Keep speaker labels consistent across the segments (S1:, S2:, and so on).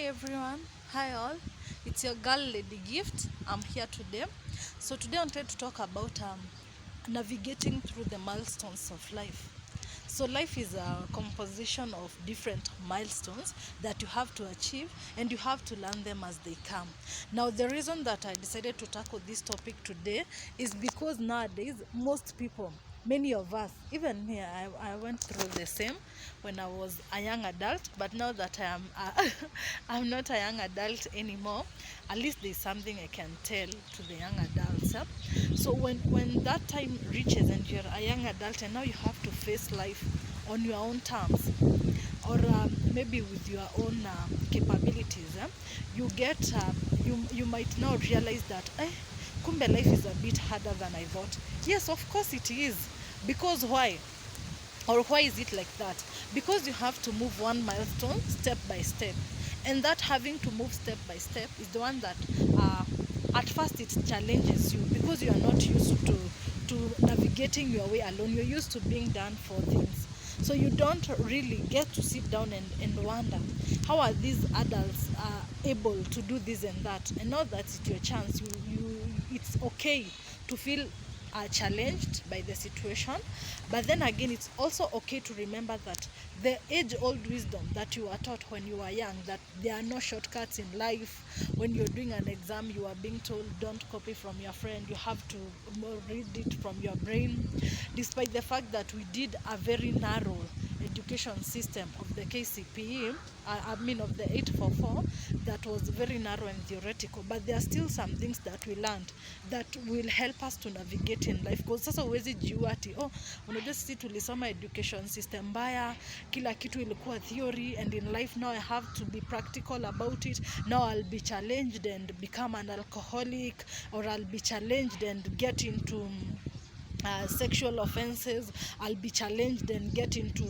S1: everyone, hi all. It's your girl Lady Gift. I'm here today. So today I wanted to talk about navigating through the milestones of life. So life is a composition of different milestones that you have to achieve, and you have to learn them as they come. Now the reason that I decided to tackle this topic today is because nowadays most people, many of us, even me, I went through the same when I was a young adult, but now that I am I'm not a young adult anymore, at least there's something I can tell to the young adults. So when that time reaches and you're a young adult and now you have to face life on your own terms, or maybe with your own capabilities, you get you might now realize that kumbe life is a bit harder than I thought. Yes, of course it is. Because why? Or why is it like that? Because you have to move one milestone step by step, and that having to move step by step is the one that uh, at first it challenges you, because you are not used to navigating your way alone. You're used to being done for things, so you don't really get to sit down and wonder, how are these adults able to do this and that? And now that it's your chance, it's okay to feel challenged by the situation. But then again, it's also okay to remember that the age old wisdom that you were taught when you were young, that there are no shortcuts in life. When you're doing an exam, you are being told, don't copy from your friend, you have to read it from your brain. Despite the fact that we did a very narrow education system of the KCPE, I mean of the 844, that was very narrow and theoretical, but there are still some things that we learned that will help us to navigate in life. Because sasa huwezi jua ati unajua sisi tulisoma education system mbaya, kila kitu ilikuwa theory, and in life now I have to be practical about it. Now I'll be challenged and become an alcoholic, or I'll be challenged and get into sexual offenses. I'll be challenged and get into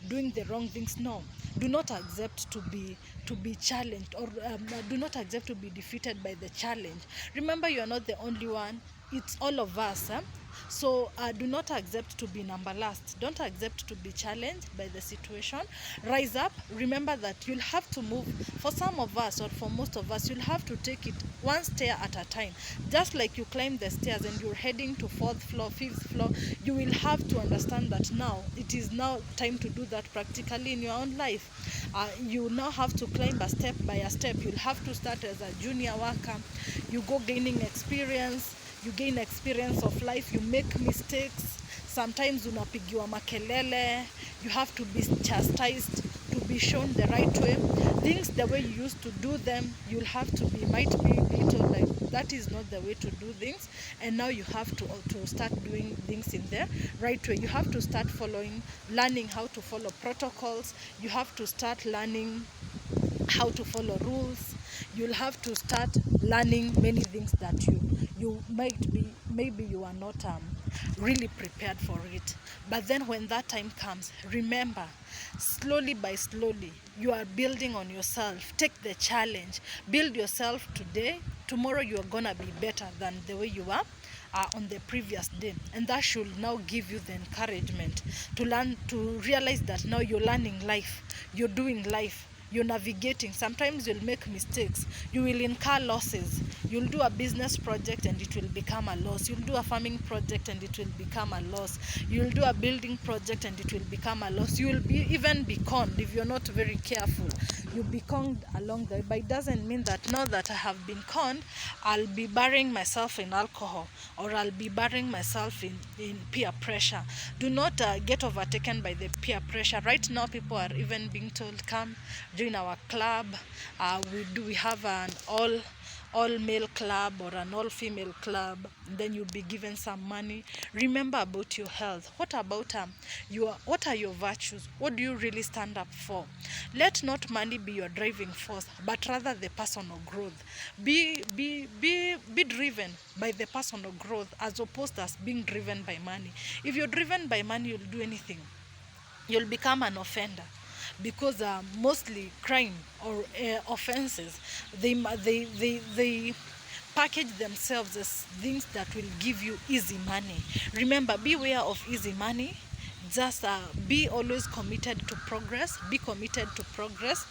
S1: doing the wrong things. No, do not accept to be challenged, or do not accept to be defeated by the challenge. Remember, you are not the only one. It's all of us. So do not accept to be number last. Don't accept to be challenged by the situation. Rise up. Remember that you'll have to move. For some of us, or for most of us, you'll have to take it one stair at a time. Just like you climb the stairs and you're heading to fourth floor, fifth floor, you will have to understand that now it is now time to do that practically in your own life. You now have to climb a step by a step. You'll have to start as a junior worker. You go gaining experience. You gain experience of life. You make mistakes. Sometimes unapigiwa makelele. You have to be chastised, to be shown the right way. Things the way you used to do them, you'll have to be, might be told like that is not the way to do things, and now you have to start doing things in the right way. You have to start learning how to follow protocols. You have to start learning how to follow rules. You'll have to start learning many things that you might be, maybe you are not really prepared for it. But then when that time comes, remember, slowly by slowly you are building on yourself. Take the challenge, build yourself today. Tomorrow you are gonna be better than the way you are on the previous day, and that should now give you the encouragement to learn, to realize that now you're learning life, you're doing life, you're navigating. Sometimes you'll make mistakes, you will incur losses. You'll do a business project and it will become a loss. You'll do a farming project and it will become a loss. You'll do a building project and it will become a loss. You will even be conned if you're not very careful. You'll be conned along the way. But it doesn't mean that now that I have been conned, I'll be burying myself in alcohol, or I'll be burying myself in peer pressure. Do not get overtaken by the peer pressure. Right now people are even being told, come join our club. We have an all male club or an all female club, and then you'll be given some money. Remember about your health. What about what are your virtues? What do you really stand up for? Let not money be your driving force, but rather the personal growth. Be driven by the personal growth, as opposed to as being driven by money. If you're driven by money, you'll do anything. You'll become an offender, because mostly crime or offenses, they package themselves as things that will give you easy money. Remember, beware of easy money. just be always committed to progress. Be committed to progress.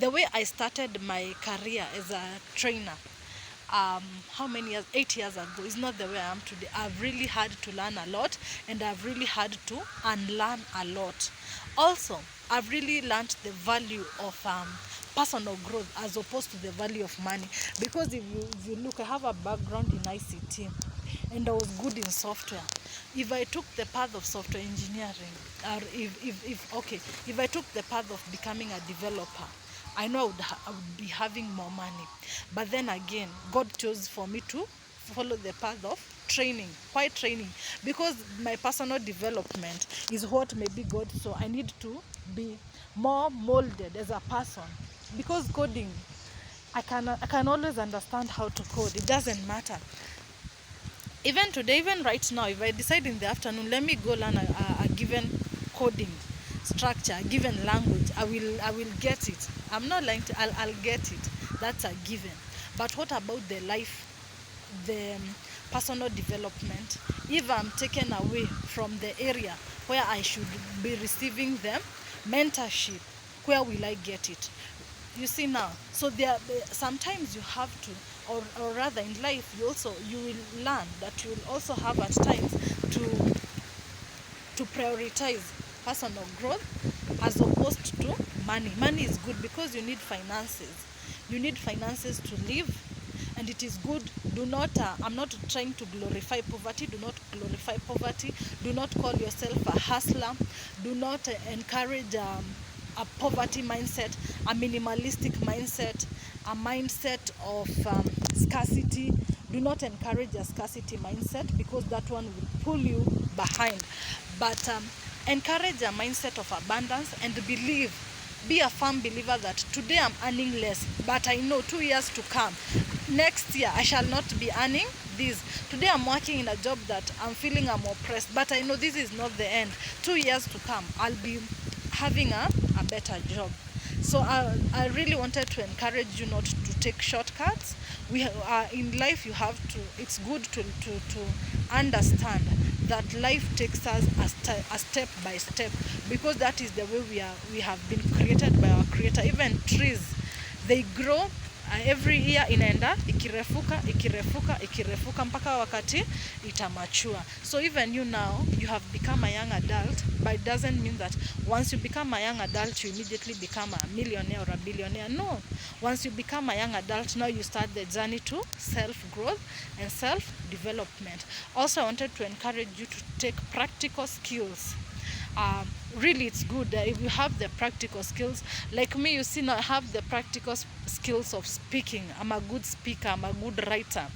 S1: The way I started my career as a trainer, how many years? 8 years ago, is not the way I am today. I've really had to learn a lot, and I've really had to unlearn a lot. Also, I've really learned the value of personal growth as opposed to the value of money. Because if you look, I have a background in ICT, and I was good in software. If I took the path of software engineering, or if I took the path of becoming a developer, I know I would be having more money. But then again, God chose for me to follow the path of training. Why training? Because my personal development is what maybe God saw. I need to be more molded as a person. Because coding, I can always understand how to code. It doesn't matter. Even today, even right now, if I decide in the afternoon, let me go learn a given coding structure, a given language, I will get it. I'm not lying to, I'll get it. That's a given. But what about the life, the personal development? If I'm taken away from the area where I should be receiving them mentorship, where will I get it? You see now. So sometimes you have to, or rather in life, you will learn that you will also have at times to prioritize personal growth as opposed to money. Money is good because you need finances. You need finances to live, and it is good. Do not, I'm not trying to glorify poverty. Do not glorify poverty. Do not call yourself a hustler. Do not encourage a poverty mindset, a minimalistic mindset, a mindset of scarcity. Do not encourage a scarcity mindset, because that one will pull you behind. But encourage a mindset of abundance, and believe. Be a firm believer that today I'm earning less, but I know 2 years to come, next year I shall not be earning this. Today I'm working in a job that I'm feeling I'm oppressed, but I know this is not the end. 2 years to come, I'll be having a better job. So I really wanted to encourage you not to take shortcuts. We in life, you have to. It's good to understand that life takes us a step by step, because that is the way we have been created by our Creator. Even trees, they grow every year, inaenda ikirefuka mpaka wakati itamachua. So even you now, you have become a young adult, but it doesn't mean that once you become a young adult you immediately become a millionaire or a billionaire. No. Once you become a young adult, now you start the journey to self-growth and self-development. Also, I wanted to encourage you to take practical skills. Really, it's good if you have the practical skills. Like me, you see, now I have the practical skills of speaking. I'm a good speaker. I'm a good writer.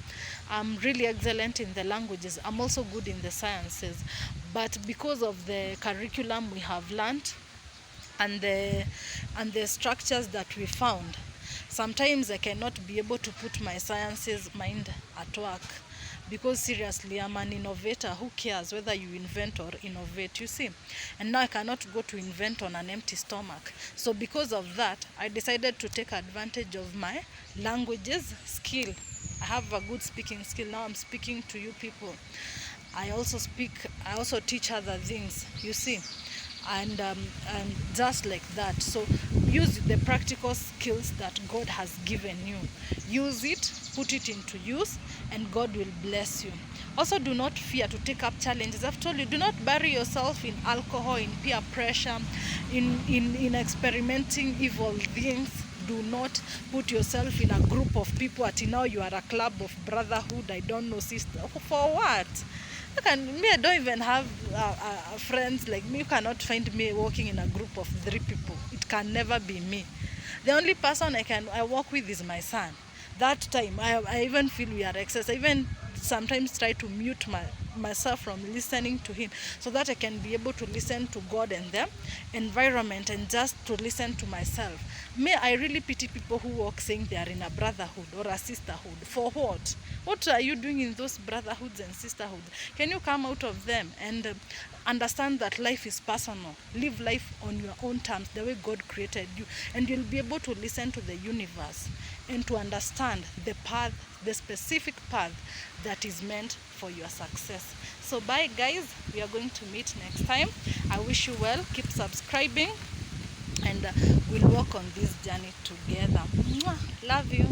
S1: I'm really excellent in the languages. I'm also good in the sciences. But because of the curriculum we have learned, and the structures that we found, sometimes I cannot be able to put my sciences mind at work. Because seriously, I'm an innovator. Who cares whether you invent or innovate, you see? And now I cannot go to invent on an empty stomach. So because of that, I decided to take advantage of my languages skill. I have a good speaking skill. Now I'm speaking to you people. I also teach other things, you see? And just like that. So use the practical skills that God has given you. Use it, put it into use, and God will bless you. Also, do not fear to take up challenges. I've told you, do not bury yourself in alcohol, in peer pressure, in experimenting evil things. Do not put yourself in a group of people. Now you are a club of brotherhood, I don't know, sister. For what? I don't even have friends like me. You cannot find me walking in a group of 3 people. It can never be me. The only person I walk with is my son. That time, I even feel we are excess. I even sometimes try to mute myself from listening to him, so that I can be able to listen to God and the environment, and just to listen to myself. I really pity people who walk saying they are in a brotherhood or a sisterhood. For what? What are you doing in those brotherhoods and sisterhoods? Can you come out of them? And Understand that life is personal. Live life on your own terms, the way God created you, and you'll be able to listen to the universe and to understand the path, the specific path that is meant for your success. So bye guys, we are going to meet next time. I wish you well. Keep subscribing, and we'll walk on this journey together. Mwah. Love you.